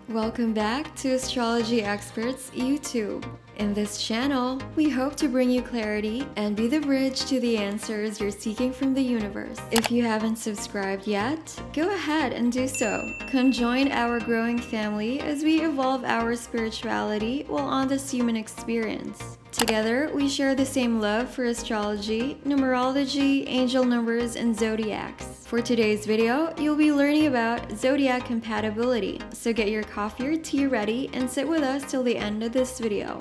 Welcome back to Astrology Experts YouTube. In this channel, we hope to bring you clarity and be the bridge to the answers you're seeking from the universe. If you haven't subscribed yet, go ahead and do so. Come join our growing family as we evolve our spirituality while on this human experience. Together, we share the same love for astrology, numerology, angel numbers, and zodiacs. For today's video, you'll be learning about zodiac compatibility, so get your coffee or tea ready and sit with us till the end of this video.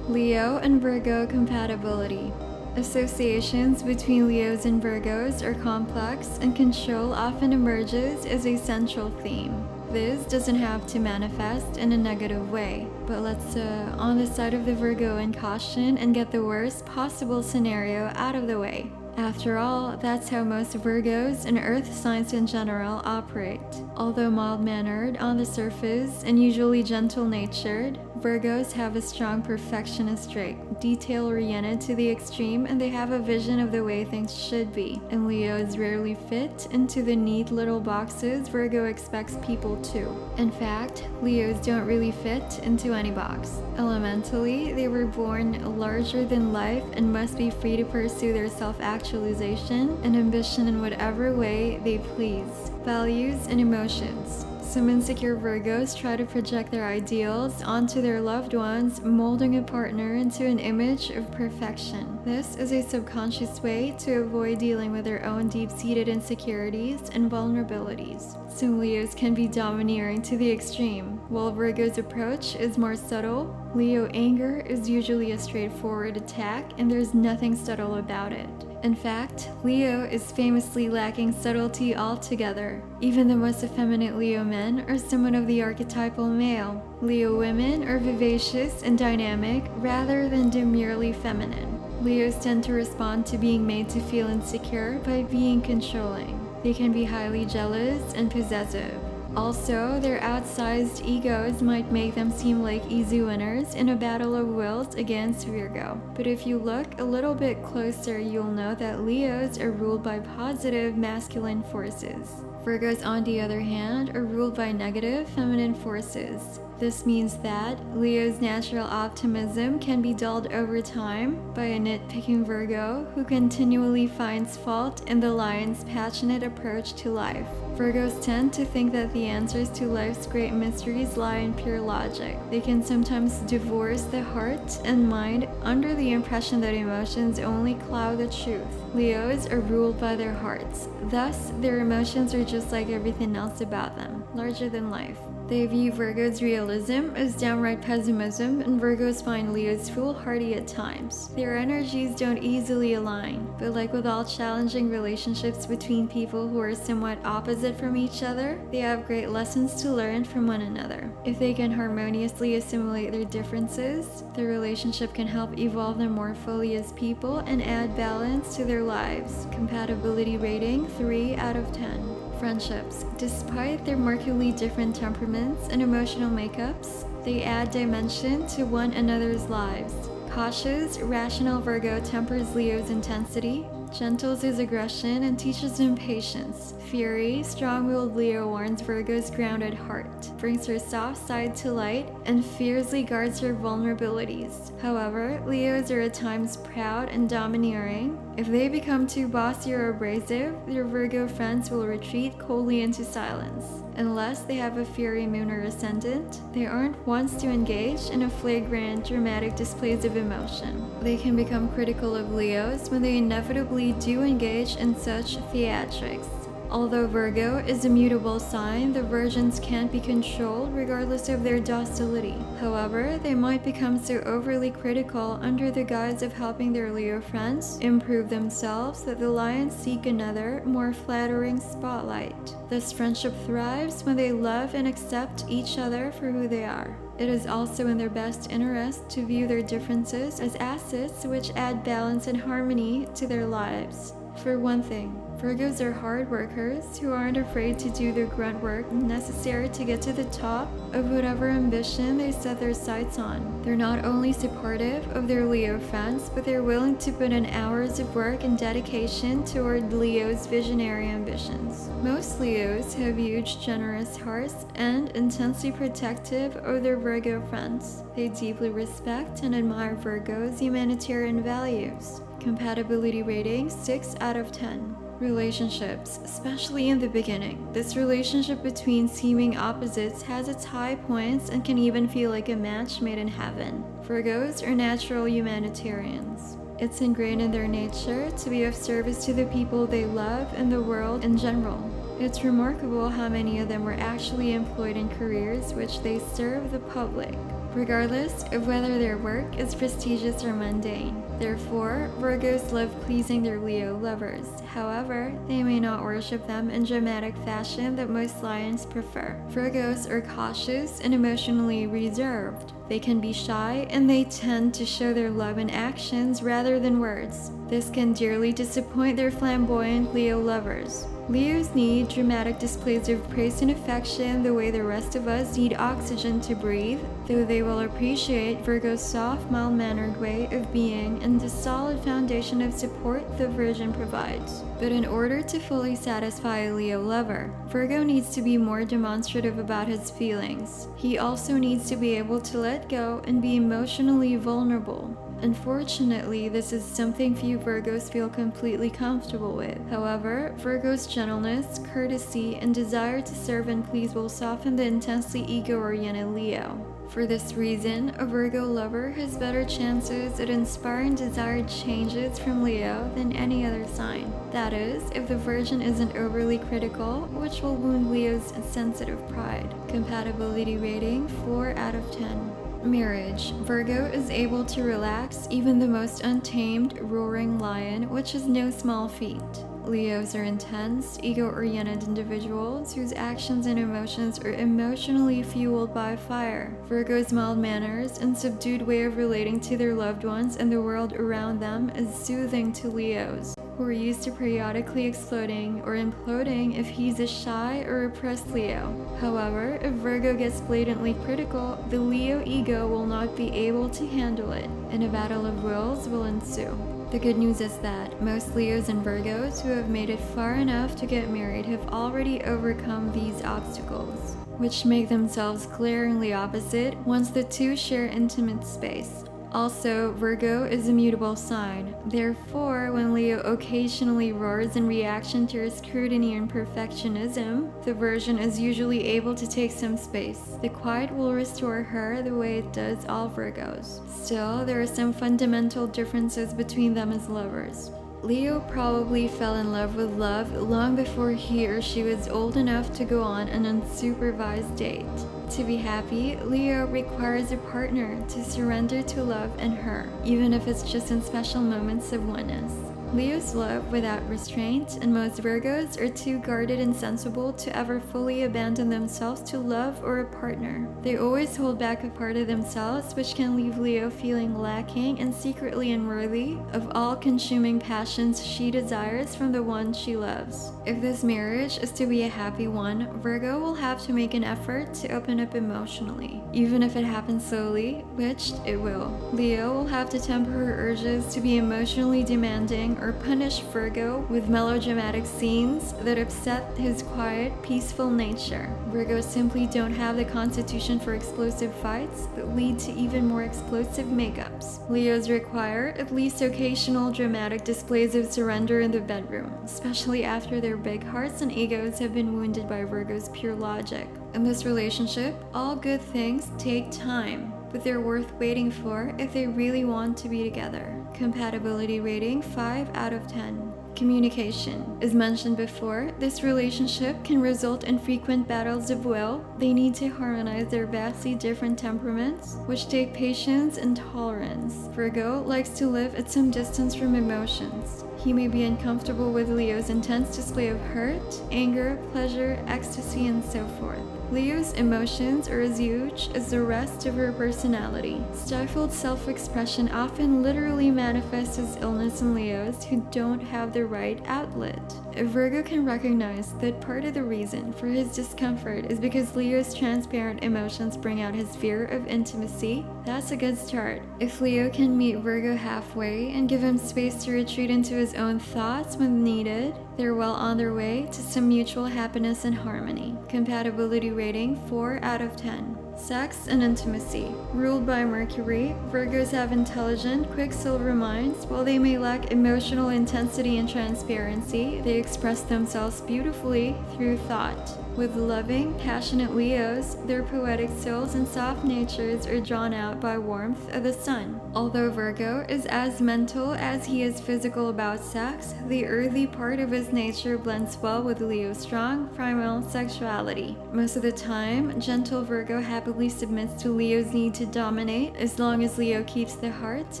Leo and Virgo compatibility. Associations between Leos and Virgos are complex, and control often emerges as a central theme. This doesn't have to manifest in a negative way, but let's on the side of the Virgo and caution and get the worst possible scenario out of the way. After all, that's how most Virgos and Earth signs in general operate. Although mild-mannered on the surface and usually gentle-natured, Virgos have a strong perfectionist trait, detail-oriented to the extreme, and they have a vision of the way things should be. And Leos rarely fit into the neat little boxes Virgo expects people to. In fact, Leos don't really fit into any box. Elementally, they were born larger than life and must be free to pursue their self-actualization and ambition in whatever way they please. Values and emotions. Some insecure Virgos try to project their ideals onto their loved ones, molding a partner into an image of perfection. This is a subconscious way to avoid dealing with their own deep-seated insecurities and vulnerabilities. Some Leos can be domineering to the extreme, while Virgo's approach is more subtle. Leo anger is usually a straightforward attack, and there's nothing subtle about it. In fact, Leo is famously lacking subtlety altogether. Even the most effeminate Leo men are somewhat of the archetypal male. Leo women are vivacious and dynamic rather than demurely feminine. Leos tend to respond to being made to feel insecure by being controlling. They can be highly jealous and possessive. Also, their outsized egos might make them seem like easy winners in a battle of wills against Virgo. But if you look a little bit closer, you'll know that Leos are ruled by positive masculine forces. Virgos, on the other hand, are ruled by negative feminine forces. This means that Leo's natural optimism can be dulled over time by a nitpicking Virgo who continually finds fault in the lion's passionate approach to life. Virgos tend to think that the answers to life's great mysteries lie in pure logic. They can sometimes divorce the heart and mind under the impression that emotions only cloud the truth. Leos are ruled by their hearts. Thus, their emotions are just like everything else about them, larger than life. They view Virgo's realism as downright pessimism, and Virgos find Leos foolhardy at times. Their energies don't easily align, but like with all challenging relationships between people who are somewhat opposite from each other, they have great lessons to learn from one another. If they can harmoniously assimilate their differences, the relationship can help evolve them more fully as people and add balance to their lives. Compatibility rating 3 out of 10. Friendships. Despite their markedly different temperaments and emotional makeups, they add dimension to one another's lives. Cautious, rational Virgo tempers Leo's intensity, gentles his aggression, and teaches him patience. Fury, strong-willed Leo warns Virgo's grounded heart, brings her soft side to light, and fiercely guards her vulnerabilities. However, Leos are at times proud and domineering. If they become too bossy or abrasive, their Virgo friends will retreat coldly into silence. Unless they have a fiery moon or ascendant, they aren't ones to engage in a flagrant, dramatic displays of emotion. They can become critical of Leos when they inevitably do engage in such theatrics. Although Virgo is a mutable sign, the virgins can't be controlled regardless of their docility. However, they might become so overly critical under the guise of helping their Leo friends improve themselves that the lions seek another, more flattering spotlight. This friendship thrives when they love and accept each other for who they are. It is also in their best interest to view their differences as assets which add balance and harmony to their lives. For one thing, Virgos are hard workers who aren't afraid to do the grunt work necessary to get to the top of whatever ambition they set their sights on. They're not only supportive of their Leo friends, but they're willing to put in hours of work and dedication toward Leo's visionary ambitions. Most Leos have huge, generous hearts and intensely protective of their Virgo friends. They deeply respect and admire Virgo's humanitarian values. Compatibility rating 6 out of 10. Relationships, especially in the beginning. This relationship between seeming opposites has its high points and can even feel like a match made in heaven. Virgos are natural humanitarians. It's ingrained in their nature to be of service to the people they love and the world in general. It's remarkable how many of them were actually employed in careers which they serve the public, regardless of whether their work is prestigious or mundane. Therefore, Virgos love pleasing their Leo lovers. However, they may not worship them in dramatic fashion that most lions prefer. Virgos are cautious and emotionally reserved. They can be shy and they tend to show their love in actions rather than words. This can dearly disappoint their flamboyant Leo lovers. Leos need dramatic displays of praise and affection the way the rest of us need oxygen to breathe, though they will appreciate Virgo's soft, mild-mannered way of being and the solid foundation of support the Virgin provides. But in order to fully satisfy a Leo lover, Virgo needs to be more demonstrative about his feelings. He also needs to be able to let go and be emotionally vulnerable. Unfortunately, this is something few Virgos feel completely comfortable with. However, Virgo's gentleness, courtesy, and desire to serve and please will soften the intensely ego-oriented Leo. For this reason, a Virgo lover has better chances at inspiring desired changes from Leo than any other sign. That is, if the Virgin isn't overly critical, which will wound Leo's sensitive pride. Compatibility rating 4 out of 10. Marriage. Virgo is able to relax even the most untamed, roaring lion, which is no small feat. Leos are intense, ego-oriented individuals whose actions and emotions are emotionally fueled by fire. Virgo's mild manners and subdued way of relating to their loved ones and the world around them is soothing to Leos, who are used to periodically exploding or imploding if he's a shy or repressed Leo. However, if Virgo gets blatantly critical, the Leo ego will not be able to handle it, and a battle of wills will ensue. The good news is that most Leos and Virgos who have made it far enough to get married have already overcome these obstacles, which make themselves glaringly opposite once the two share intimate space. Also, Virgo is a mutable sign. Therefore, when Leo occasionally roars in reaction to her scrutiny and perfectionism, the Virgin is usually able to take some space. The quiet will restore her the way it does all Virgos. Still, there are some fundamental differences between them as lovers. Leo probably fell in love with love long before he or she was old enough to go on an unsupervised date. To be happy, Leo requires a partner to surrender to love and her, even if it's just in special moments of oneness. Leos love without restraint, and most Virgos are too guarded and sensible to ever fully abandon themselves to love or a partner. They always hold back a part of themselves, which can leave Leo feeling lacking and secretly unworthy of all-consuming passions she desires from the one she loves. If this marriage is to be a happy one, Virgo will have to make an effort to open up emotionally, even if it happens slowly, which it will. Leo will have to temper her urges to be emotionally demanding or punish Virgo with melodramatic scenes that upset his quiet, peaceful nature. Virgos simply don't have the constitution for explosive fights that lead to even more explosive makeups. Leos require at least occasional dramatic displays of surrender in the bedroom, especially after their big hearts and egos have been wounded by Virgo's pure logic. In this relationship, all good things take time, but they're worth waiting for if they really want to be together. Compatibility rating 5 out of 10. Communication. As mentioned before, this relationship can result in frequent battles of will. They need to harmonize their vastly different temperaments, which take patience and tolerance. Virgo likes to live at some distance from emotions. He may be uncomfortable with Leo's intense display of hurt, anger, pleasure, ecstasy, and so forth. Leo's emotions are as huge as the rest of her personality. Stifled self-expression often literally manifests as illness in Leos who don't have the right outlet. A Virgo can recognize that part of the reason for his discomfort is because Leo's transparent emotions bring out his fear of intimacy. That's a good start. If Leo can meet Virgo halfway and give him space to retreat into his own thoughts when needed, they're well on their way to some mutual happiness and harmony. Compatibility rating 4 out of 10. Sex and intimacy. Ruled by Mercury, Virgos have intelligent, quicksilver minds. While they may lack emotional intensity and transparency, they express themselves beautifully through thought. With loving, passionate Leos, their poetic souls and soft natures are drawn out by warmth of the sun. Although Virgo is as mental as he is physical about sex, the earthy part of his nature blends well with Leo's strong, primal sexuality. Most of the time, gentle Virgo happily submits to Leo's need to dominate as long as Leo keeps the heart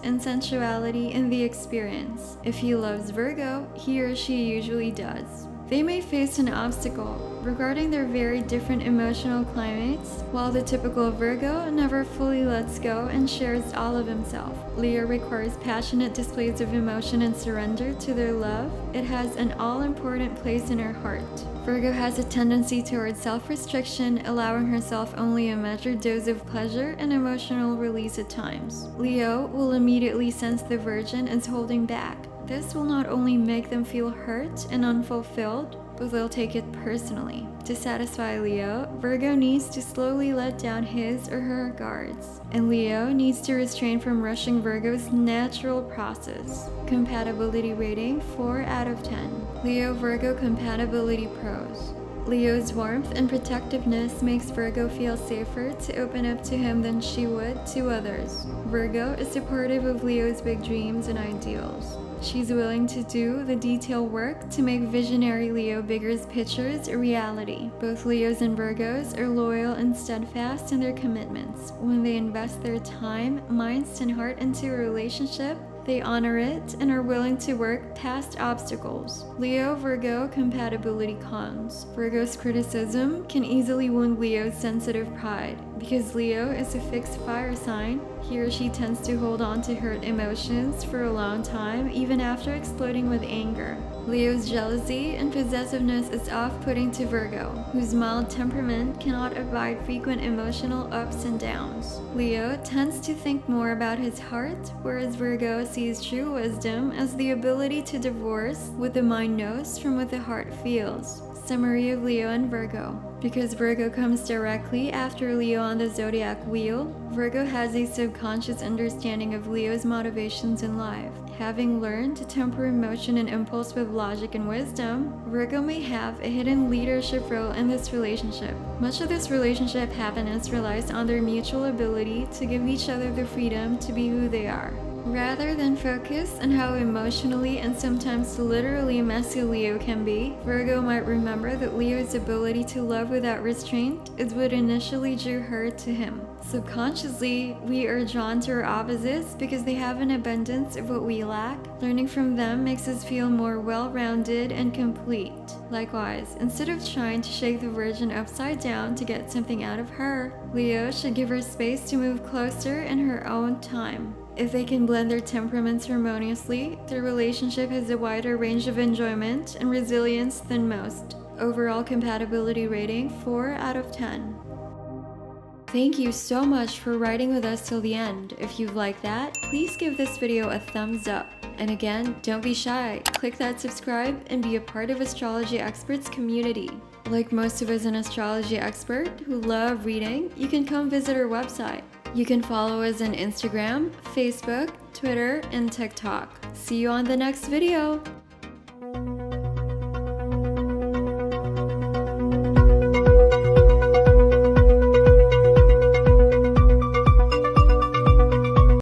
and sensuality in the experience. If he loves Virgo, he or she usually does. They may face an obstacle regarding their very different emotional climates. While the typical Virgo never fully lets go and shares all of himself, Leo requires passionate displays of emotion and surrender to their love. It has an all-important place in her heart. Virgo has a tendency towards self-restriction, allowing herself only a measured dose of pleasure and emotional release at times. Leo will immediately sense the Virgin is holding back. This will not only make them feel hurt and unfulfilled, but they'll take it personally. To satisfy Leo, Virgo needs to slowly let down his or her guards, and Leo needs to refrain from rushing Virgo's natural process. Compatibility rating 4 out of 10. Leo-Virgo Compatibility Pros. Leo's warmth and protectiveness makes Virgo feel safer to open up to him than she would to others. Virgo is supportive of Leo's big dreams and ideals. She's willing to do the detailed work to make visionary Leo Bigger's pictures a reality. Both Leos and Virgos are loyal and steadfast in their commitments. When they invest their time, minds, and heart into a relationship, they honor it and are willing to work past obstacles. Leo-Virgo Compatibility Cons. Virgo's criticism can easily wound Leo's sensitive pride. Because Leo is a fixed fire sign, he or she tends to hold on to hurt emotions for a long time, even after exploding with anger. Leo's jealousy and possessiveness is off-putting to Virgo, whose mild temperament cannot abide frequent emotional ups and downs. Leo tends to think more about his heart, whereas Virgo sees true wisdom as the ability to divorce what the mind knows from what the heart feels. Summary of Leo and Virgo. Because Virgo comes directly after Leo on the zodiac wheel, Virgo has a subconscious understanding of Leo's motivations in life. Having learned to temper emotion and impulse with logic and wisdom, Virgo may have a hidden leadership role in this relationship. Much of this relationship happiness relies on their mutual ability to give each other the freedom to be who they are. Rather than focus on how emotionally and sometimes literally messy Leo can be, Virgo might remember that Leo's ability to love without restraint is what initially drew her to him. Subconsciously, we are drawn to our opposites because they have an abundance of what we lack. Learning from them makes us feel more well-rounded and complete. Likewise, instead of trying to shake the Virgin upside down to get something out of her, Leo should give her space to move closer in her own time. If they can blend their temperaments harmoniously, their relationship has a wider range of enjoyment and resilience than most. Overall compatibility rating 4 out of 10. Thank you so much for riding with us till the end. If you like that, please give this video a thumbs up. And again, don't be shy. Click that subscribe and be a part of Astrology Experts community. Like most of us an astrology expert who love reading, you can come visit our website. You can follow us on Instagram, Facebook, Twitter, and TikTok. See you on the next video!